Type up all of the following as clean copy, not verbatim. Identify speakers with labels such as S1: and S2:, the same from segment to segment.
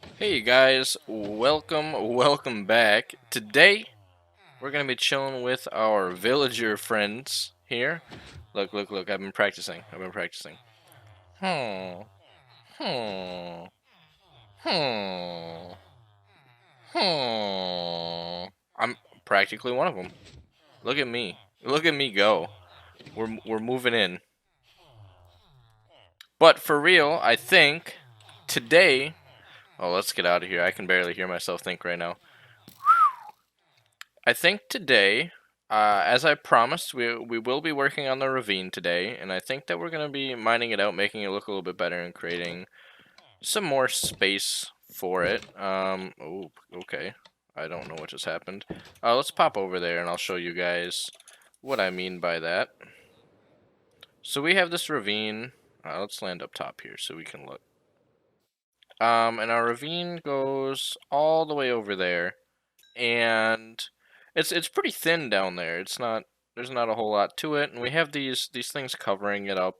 S1: Hey guys, welcome back. Today we're gonna be chilling with our villager friends here. Look, I've been practicing. Hmm, hmm, hmm, I'm practically one of them. Look at me. Look at me go. We're moving in. But for real, I think today. Oh, let's get out of here. I can barely hear myself think right now. I think today, as I promised, we will be working on the ravine today, and I think that we're going to be mining it out, making it look a little bit better, and creating some more space for it. Oh, okay. I don't know what just happened. Let's pop over there, and I'll show you guys what I mean by that. So we have this ravine. Let's land up top here so we can look. And our ravine goes all the way over there, and it's pretty thin down there. It's not There's not a whole lot to it, and we have these things covering it up.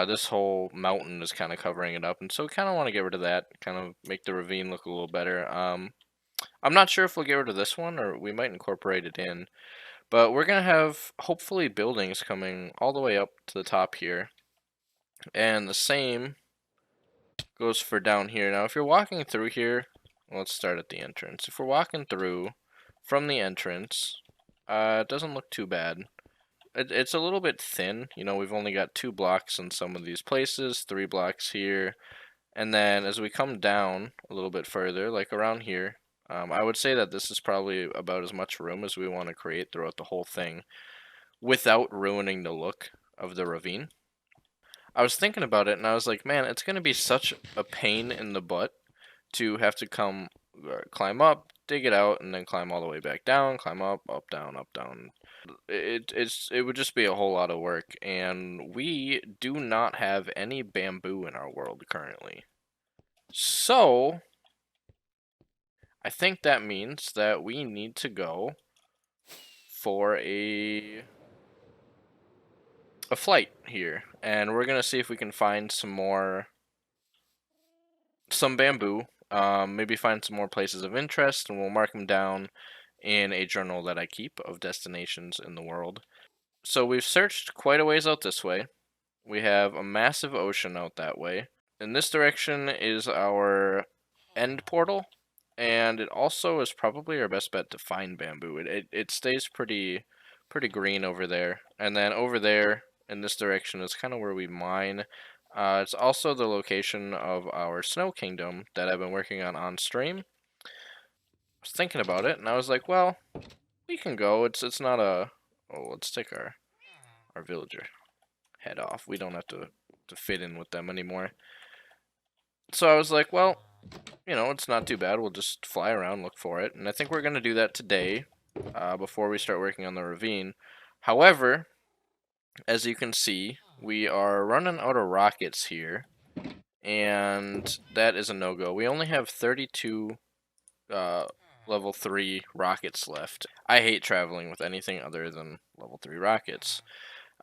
S1: This whole mountain is kind of covering it up, and so we kind of want to get rid of that, kind of make the ravine look a little better. I'm not sure if we'll get rid of this one or we might incorporate it in, but we're gonna have hopefully buildings coming all the way up to the top here, and the same goes for down here. Now, if you're walking through here, let's start at the entrance. If we're walking through from the entrance, it doesn't look too bad. It's a little bit thin. You know, we've only got 2 blocks in some of these places, 3 blocks here. And then as we come down a little bit further, like around here, I would say that this is probably about as much room as we want to create throughout the whole thing without ruining the look of the ravine. I was thinking about it and I was like, man, it's going to be such a pain in the butt to have to climb up, dig it out, and then climb all the way back down, climb up, up, down, up, down. It would just be a whole lot of work, and we do not have any bamboo in our world currently. So I think that means that we need to go for a flight here, and we're gonna see if we can find some bamboo. Maybe find some more places of interest, and we'll mark them down in a journal that I keep of destinations in the world. So we've searched quite a ways out this way. We have a massive ocean out that way. In this direction is our end portal, and it also is probably our best bet to find bamboo. It stays pretty green over there, and then over there in this direction is kind of where we mine. It's also the location of our snow kingdom that I've been working on stream. I was thinking about it, and I was like, well, we can go. It's not a. Oh, let's take our villager head off. We don't have to fit in with them anymore. So I was like, well, it's not too bad. We'll just fly around, look for it, and I think we're gonna do that today, before we start working on the ravine. However, as you can see, we are running out of rockets here, and that is a no-go. We only have 32 uh, level 3 rockets left. I hate traveling with anything other than level 3 rockets.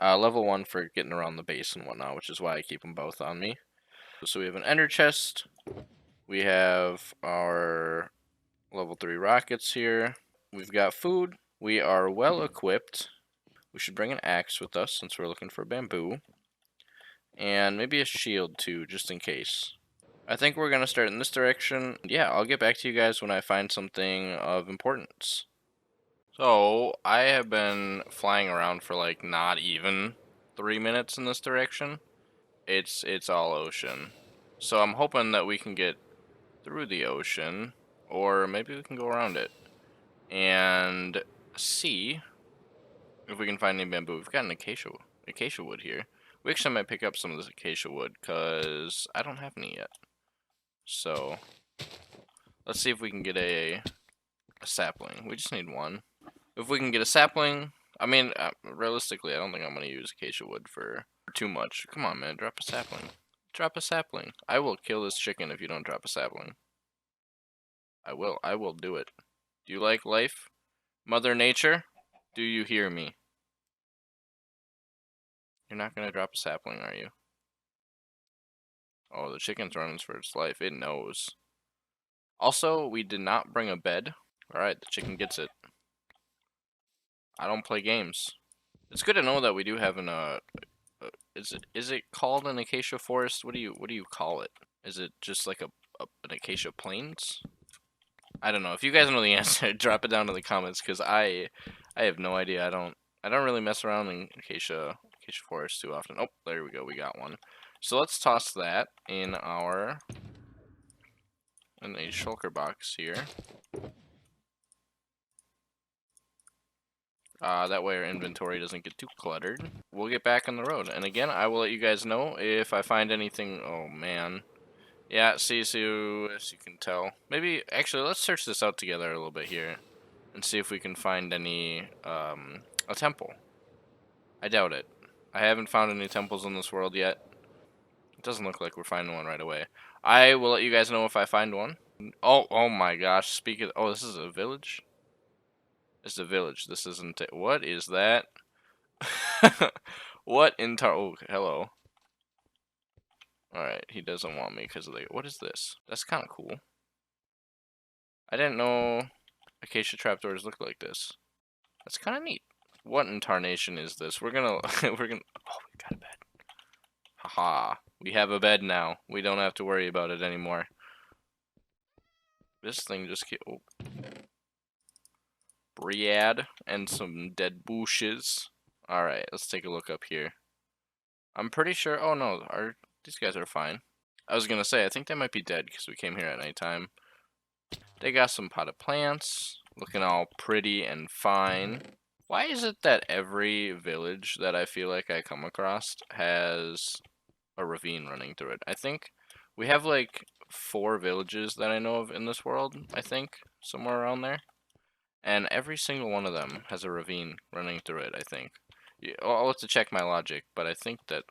S1: Level 1 for getting around the base and whatnot, which is why I keep them both on me. So we have an ender chest. We have our level 3 rockets here. We've got food. We are well equipped. We should bring an axe with us since we're looking for bamboo. And maybe a shield too, just in case. I think we're going to start in this direction. Yeah, I'll get back to you guys when I find something of importance. So, I have been flying around for like not even 3 minutes in this direction. It's all ocean. So I'm hoping that we can get through the ocean, or maybe we can go around it and see if we can find any bamboo. We've got an acacia wood here. We actually might pick up some of this acacia wood because I don't have any yet. So let's see if we can get a sapling. We just need one. If we can get a sapling, I mean, realistically, I don't think I'm going to use acacia wood for too much. Come on, man, drop a sapling. Drop a sapling. I will kill this chicken if you don't drop a sapling. I will do it. Do you like life? Mother Nature? Do you hear me? You're not gonna drop a sapling, are you? Oh, the chicken's running for its life. It knows. Also, we did not bring a bed. Alright, the chicken gets it. I don't play games. It's good to know that we do have is it called an acacia forest? What do you call it? Is it just like an acacia plains? I don't know. If you guys know the answer, drop it down in the comments because I have no idea. I don't really mess around in acacia forest too often. Oh, there we go. We got one. So let's toss that in a shulker box here. That way our inventory doesn't get too cluttered. We'll get back on the road. And again, I will let you guys know if I find anything. Oh, man. Yeah, see, so as you can tell. Maybe, actually, let's search this out together a little bit here. And see if we can find any, a temple. I doubt it. I haven't found any temples in this world yet. It doesn't look like we're finding one right away. I will let you guys know if I find one. Oh my gosh, oh, this is a village? It's a village. This isn't it. What is that? What in oh, hello. Alright, he doesn't want me because of the... What is this? That's kind of cool. I didn't know acacia trapdoors look like this. That's kind of neat. What in tarnation is this? We're gonna... Oh, we got a bed. Haha. We have a bed now. We don't have to worry about it anymore. This thing just get... Oh. Briad and some dead bushes. Alright, let's take a look up here. I'm pretty sure... Oh no, these guys are fine. I was gonna say, I think they might be dead because we came here at nighttime. They got some potted plants, looking all pretty and fine. Why is it that every village that I feel like I come across has a ravine running through it? I think we have like 4 villages that I know of in this world, I think, somewhere around there. And every single one of them has a ravine running through it, I think. I'll have to check my logic, but I think that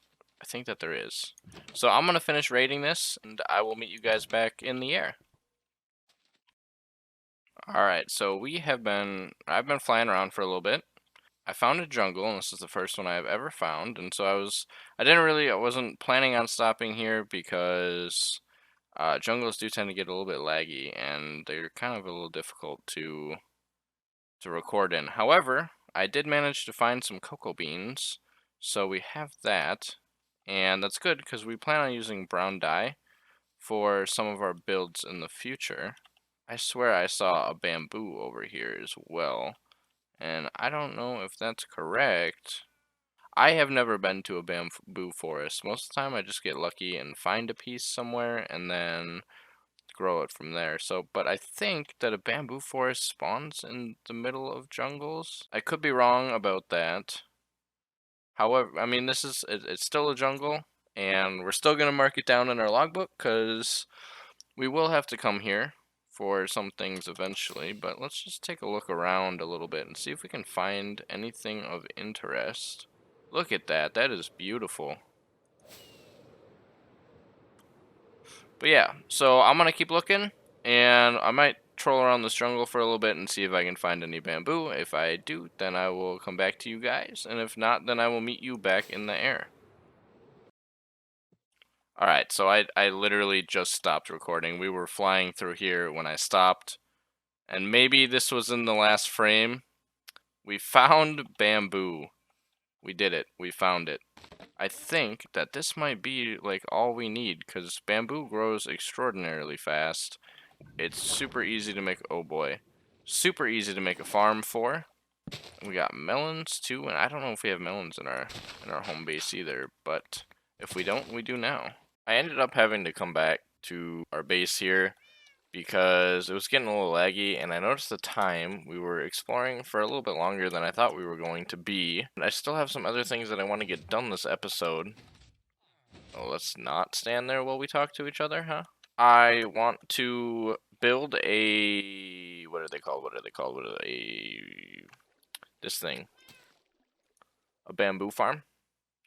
S1: there is. So I'm gonna finish raiding this, and I will meet you guys back in the air. Alright, so I've been flying around for a little bit. I found a jungle, and this is the first one I've ever found, and so I wasn't planning on stopping here because jungles do tend to get a little bit laggy, and they're kind of a little difficult to record in. However, I did manage to find some cocoa beans, so we have that, and that's good because we plan on using brown dye for some of our builds in the future. I swear I saw a bamboo over here as well, and I don't know if that's correct. I have never been to a bamboo forest. Most of the time I just get lucky and find a piece somewhere and then grow it from there. So, but I think that a bamboo forest spawns in the middle of jungles. I could be wrong about that. However, I mean, it's still a jungle, and we're still gonna mark it down in our logbook because we will have to come here for some things eventually. But let's just take a look around a little bit and see if we can find anything of interest. Look at that. That is beautiful. But yeah, so I'm gonna keep looking, and I might troll around this jungle for a little bit and see if I can find any bamboo. If I do, then I will come back to you guys, and if not, then I will meet you back in the air. Alright, so I literally just stopped recording. We were flying through here when I stopped, and maybe this was in the last frame. We found bamboo. We did it. We found it. I think that this might be like all we need because bamboo grows extraordinarily fast. It's super easy to make, oh boy, super easy to make a farm for. We got melons too, and I don't know if we have melons in our home base either, but if we don't, we do now. I ended up having to come back to our base here because it was getting a little laggy, and I noticed the time. We were exploring for a little bit longer than I thought we were going to be. And I still have some other things that I want to get done this episode. Oh, let's not stand there while we talk to each other, huh? I want to build a... What are they called? This thing. A bamboo farm?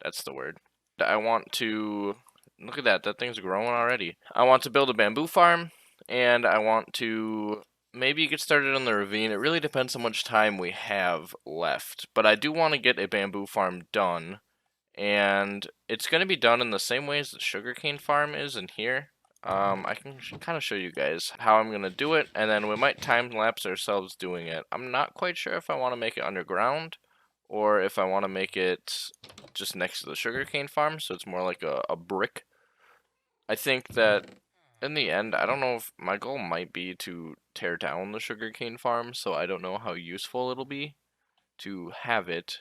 S1: That's the word. I want to... Look at that. That thing's growing already. I want to build a bamboo farm. And I want to maybe get started on the ravine. It really depends how much time we have left. But I do want to get a bamboo farm done. And it's going to be done in the same way as the sugarcane farm is in here. I can kind of show you guys how I'm gonna do it, and then we might time lapse ourselves doing it. I'm not quite sure if I want to make it underground or if I want to make it just next to the sugarcane farm, so it's more like a brick. I think that in the end, I don't know if my goal might be to tear down the sugarcane farm, so I don't know how useful it'll be to have it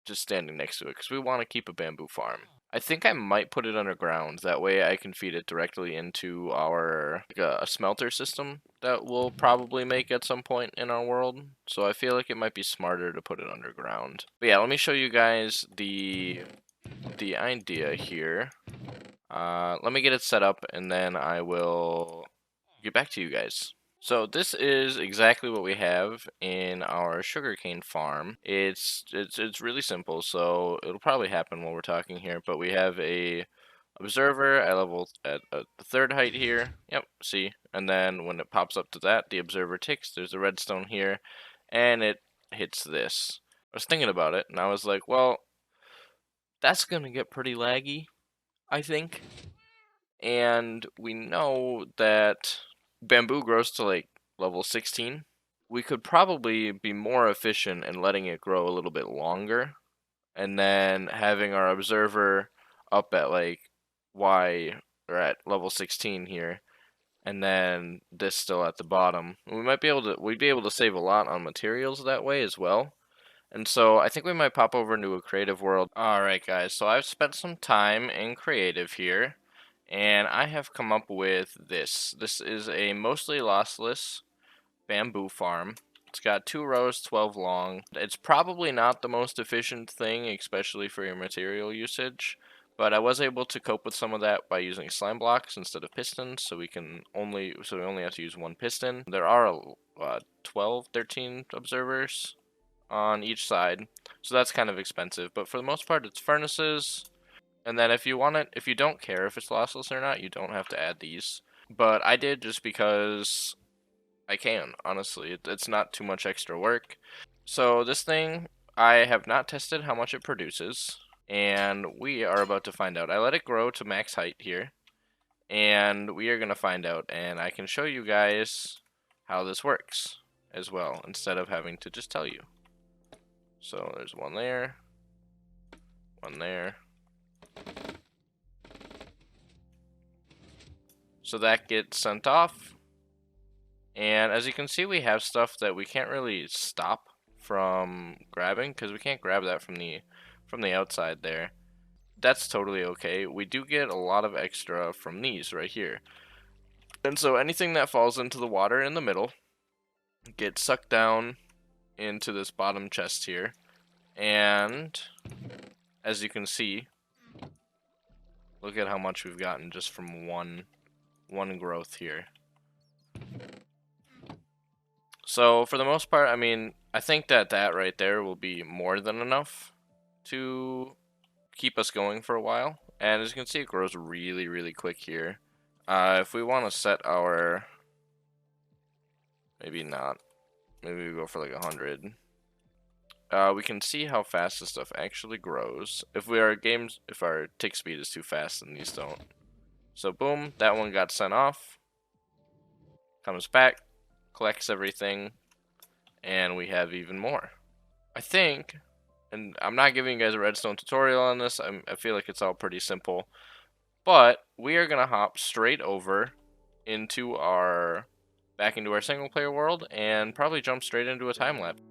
S1: just standing next to it, because we want to keep a bamboo farm. I think I might put it underground. That way I can feed it directly into our a smelter system that we'll probably make at some point in our world. So I feel like it might be smarter to put it underground. But yeah, let me show you guys the idea here. Let me get it set up and then I will get back to you guys. So this is exactly what we have in our sugarcane farm. It's really simple, so it'll probably happen while we're talking here, but we have a observer at level at the third height here. Yep, see. And then when it pops up to that, the observer ticks. There's a redstone here, and it hits this. I was thinking about it, and I was like, well, that's gonna get pretty laggy, I think. And we know that bamboo grows to like level 16. We could probably be more efficient in letting it grow a little bit longer and then having our observer up at like Y or at level 16 here and then this still at the bottom. We'd be able to save a lot on materials that way as well. And so I think we might pop over into a creative world. Alright guys, so I've spent some time in creative here, and I have come up with this. This is a mostly lossless bamboo farm. It's got 2 rows, 12 long. It's probably not the most efficient thing, especially for your material usage, but I was able to cope with some of that by using slime blocks instead of pistons, so we only have to use 1 piston. There are 12, 13 observers on each side, so that's kind of expensive, but for the most part it's furnaces. And then if you don't care if it's lossless or not, you don't have to add these, but I did just because I can, honestly. It's not too much extra work. So this thing, I have not tested how much it produces, and we are about to find out. I let it grow to max height here, and we are going to find out, and I can show you guys how this works as well, instead of having to just tell you. So there's one there, one there. So that gets sent off. And as you can see, we have stuff that we can't really stop from grabbing because we can't grab that from the outside there. That's totally okay. We do get a lot of extra from these right here. And so anything that falls into the water in the middle gets sucked down into this bottom chest here. And as you can see, look at how much we've gotten just from one growth here. So for the most part, I mean, I think that right there will be more than enough to keep us going for a while. And as you can see, it grows really, really quick here. If we want to set our, maybe not, maybe we go for like 100. We can see how fast this stuff actually grows. If our tick speed is too fast, then these don't. So boom, that one got sent off. Comes back, collects everything, and we have even more. I think, and I'm not giving you guys a redstone tutorial on this, I feel like it's all pretty simple, but we are going to hop straight over back into our single player world and probably jump straight into a time lapse.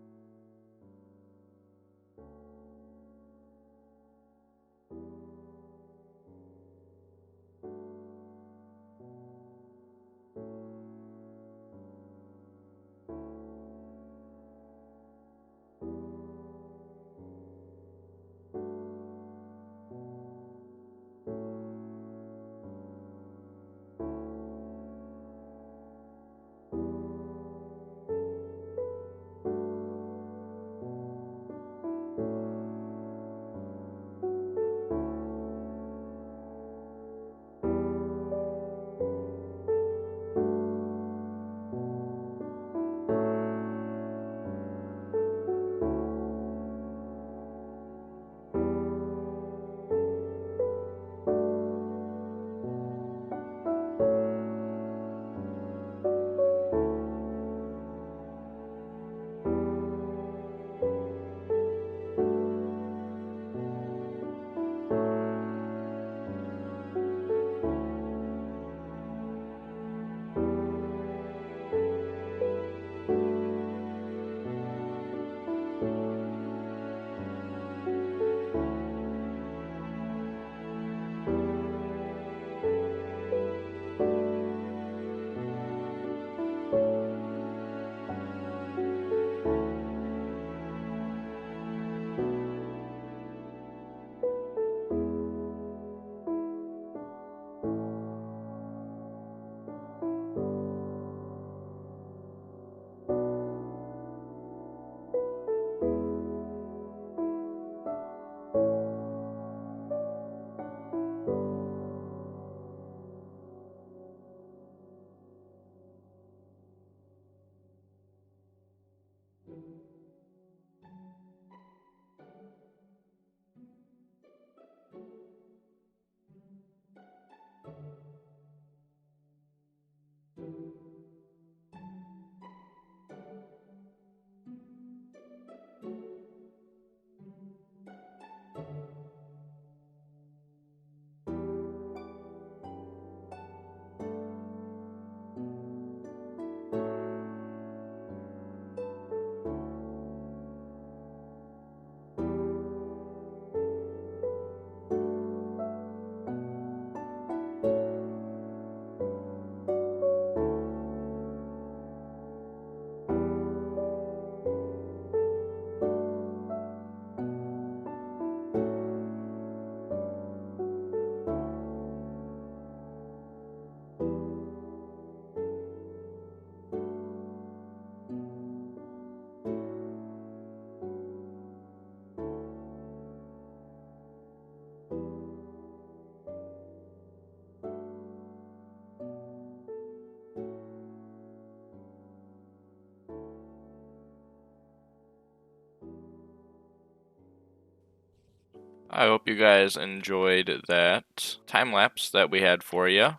S1: I hope you guys enjoyed that time lapse that we had for you.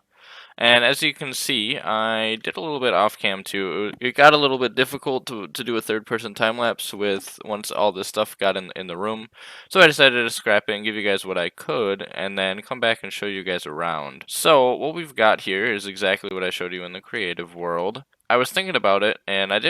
S1: And as you can see, I did a little bit off cam too. It got a little bit difficult to do a third person time lapse with once all this stuff got in the room. So I decided to scrap it and give you guys what I could and then come back and show you guys around. So what we've got here is exactly what I showed you in the creative world. I was thinking about it and I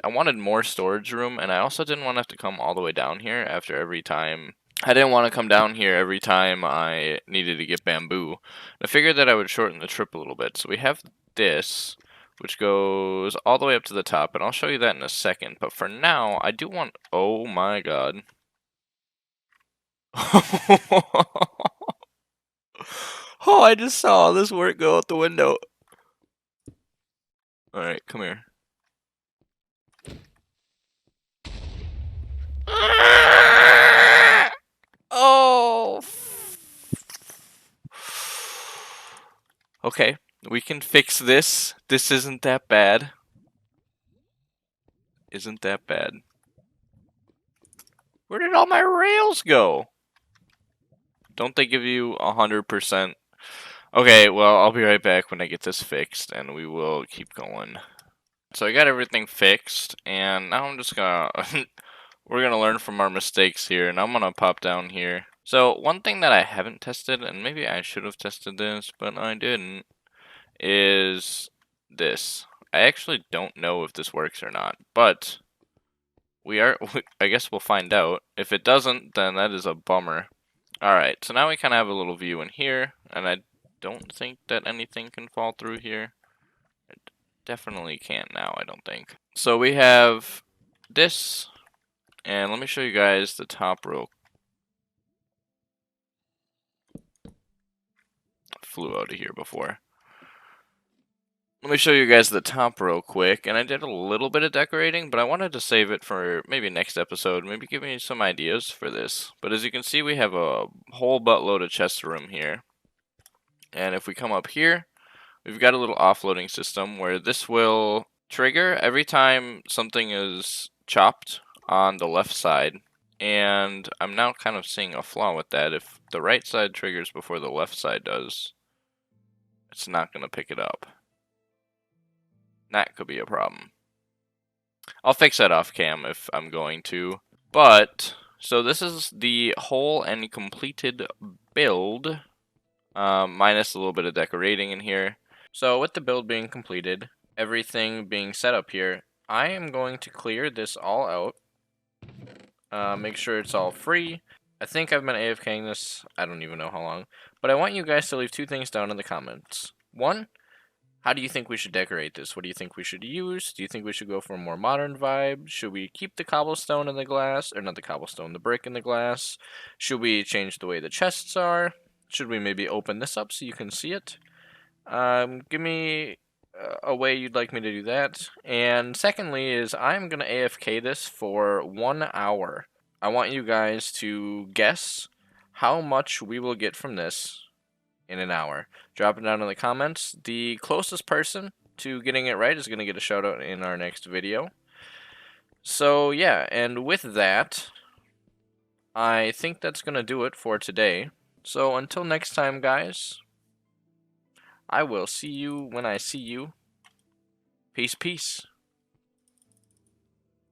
S1: wanted more storage room, and I also didn't want to have to come all the way down here after every time. I didn't want to come down here every time I needed to get bamboo. I figured that I would shorten the trip a little bit. So we have this, which goes all the way up to the top, and I'll show you that in a second. But for now, I do want... Oh my god. Oh, I just saw all this work go out the window. Alright, come here. Oh! Okay, we can fix this. This isn't that bad. Isn't that bad. Where did all my rails go? Don't they give you 100%? Okay, well, I'll be right back when I get this fixed, and we will keep going. So I got everything fixed, and now I'm just gonna... we're gonna learn from our mistakes here, and I'm gonna pop down here. So, one thing that I haven't tested, and maybe I should have tested this, but I didn't, is this. I actually don't know if this works or not, but I guess we'll find out. If it doesn't, then that is a bummer. Alright, so now we kind of have a little view in here, and I don't think that anything can fall through here. It definitely can't now, I don't think. So we have this, and let me show you guys the top row. I flew out of here before. Let me show you guys the top real quick, and I did a little bit of decorating, but I wanted to save it for maybe next episode, maybe give me some ideas for this. But as you can see, we have a whole buttload of chest room here. And if we come up here, we've got a little offloading system where this will trigger every time something is chopped on the left side. And I'm now kind of seeing a flaw with that. If the right side triggers before the left side does, it's not going to pick it up. That could be a problem. I'll fix that off cam if I'm going to. But, so this is the whole and completed build, minus a little bit of decorating in here. So with the build being completed, everything being set up here, I am going to clear this all out. Make sure it's all free. I think I've been AFKing this, I don't even know how long. But I want you guys to leave two things down in the comments. One, how do you think we should decorate this? What do you think we should use? Do you think we should go for a more modern vibe? Should we keep the cobblestone in the glass? Or not the cobblestone, the brick in the glass? Should we change the way the chests are? Should we maybe open this up so you can see it? Give me a way you'd like me to do that. And secondly is I'm going to AFK this for 1 hour. I want you guys to guess how much we will get from this in an hour. Drop it down in the comments. The closest person to getting it right is going to get a shout out in our next video. So yeah, and with that, I think that's going to do it for today. So until next time, guys, I will see you when I see you. Peace, peace.